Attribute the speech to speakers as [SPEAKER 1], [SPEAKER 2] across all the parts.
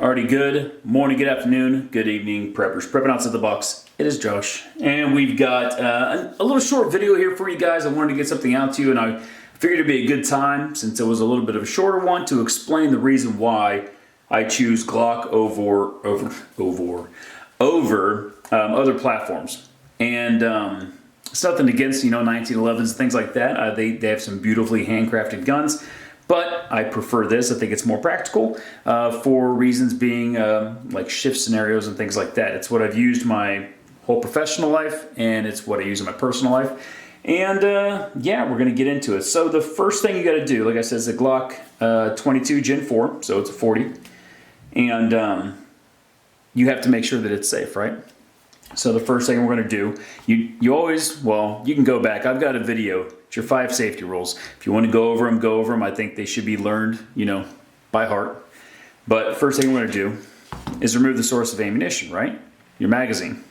[SPEAKER 1] Alrighty, good morning, good afternoon, good evening, preppers. Prepping outside the box. It is Josh, and we've got a little short video here for you guys. I wanted to get something out to you, and I figured it'd be a good time, since it was a little bit of a shorter one, to explain the reason why I choose Glock over other platforms. And it's nothing against 1911s and things like that. They have some beautifully handcrafted guns. But I prefer this. I think it's more practical for reasons being like shift scenarios and things like that. It's what I've used my whole professional life, and it's what I use in my personal life. And yeah, we're going to get into it. So the first thing you got to do, like I said, is a Glock 22 Gen 4, so it's a 40. And you have to make sure that it's safe, right? So the first thing we're going to do, you always, well, you can go back. I've got a video. It's your 5 safety rules. If you want to go over them, go over them. I think they should be learned, by heart. But first thing we're going to do is remove the source of ammunition, right? Your magazine.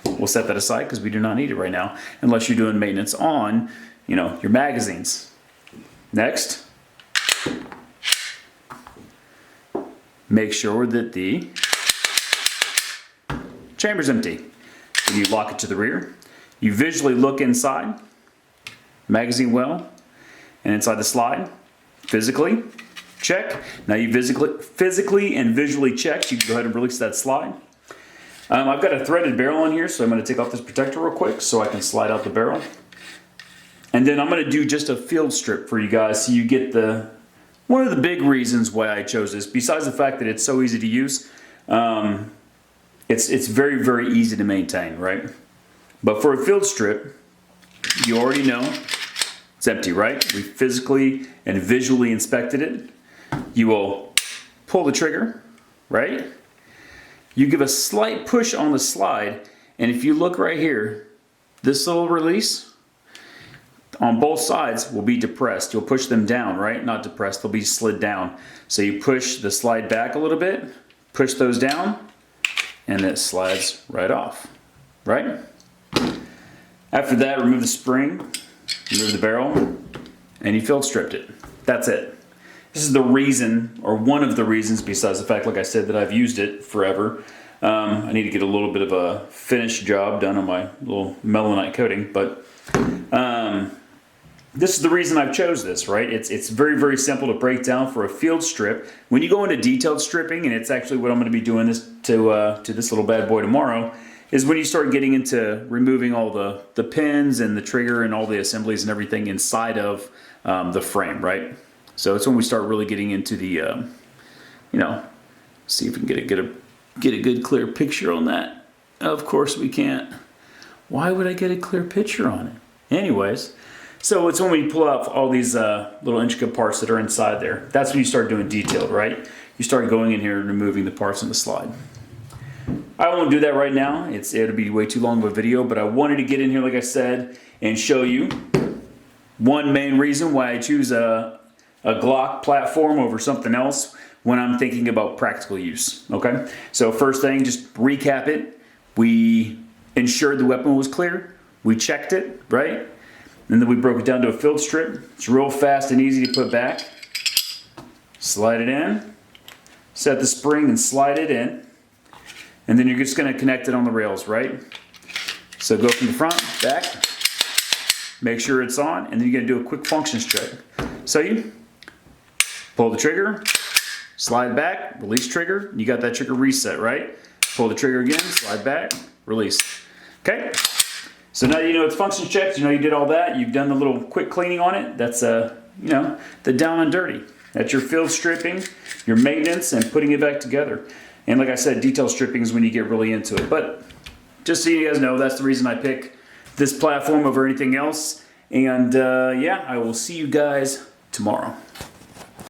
[SPEAKER 1] We'll set that aside because we do not need it right now, unless you're doing maintenance on, your magazines. Next, make sure that the chamber's empty. Then you lock it to the rear. You visually look inside, magazine well, and inside the slide. Physically, check. Now you physically and visually checked. You can go ahead and release that slide. I've got a threaded barrel on here, so I'm going to take off this protector real quick so I can slide out the barrel. And then I'm going to do just a field strip for you guys so you get one of the big reasons why I chose this, besides the fact that it's so easy to use. It's very, very easy to maintain, right? But for a field strip, you already know it's empty, right? We physically and visually inspected it. You will pull the trigger, right? You give a slight push on the slide, and if you look right here, this little release on both sides will be depressed. You'll push them down, right? Not depressed, they'll be slid down. So you push the slide back a little bit, push those down, and it slides right off, right? After that, remove the spring, remove the barrel, and you field stripped it. That's it. This is the reason, or one of the reasons, besides the fact, like I said, that I've used it forever. I need to get a little bit of a finish job done on my little melanite coating, but this is the reason I've chose this, right? It's very, very simple to break down for a field strip. When you go into detailed stripping, and it's actually what I'm going to be doing this to this little bad boy tomorrow, is when you start getting into removing all the pins and the trigger and all the assemblies and everything inside of the frame, right? So it's when we start really getting into the, see if we can get a good clear picture on that. Of course we can't. Why would I get a clear picture on it? Anyways, so it's when we pull out all these little intricate parts that are inside there. That's when you start doing detailed, right? You start going in here and removing the parts on the slide. I won't do that right now. It'll be way too long of a video, but I wanted to get in here, like I said, and show you one main reason why I choose a Glock platform over something else when I'm thinking about practical use, okay? So first thing, just recap it. We ensured the weapon was clear. We checked it, right? And then we broke it down to a field strip. It's real fast and easy to put back. Slide it in. Set the spring and slide it in. And then you're just going to connect it on the rails, right? So go from the front, back, make sure it's on, and then you're going to do a quick functions check. So you pull the trigger, slide back, release trigger, you got that trigger reset, right? Pull the trigger again, slide back, release. Okay? So now you know it's functions checked, you did all that, you've done the little quick cleaning on it. That's, the down and dirty. That's your field stripping, your maintenance, and putting it back together. And like I said, detail stripping is when you get really into it. But just so you guys know, that's the reason I pick this platform over anything else. And yeah, I will see you guys tomorrow.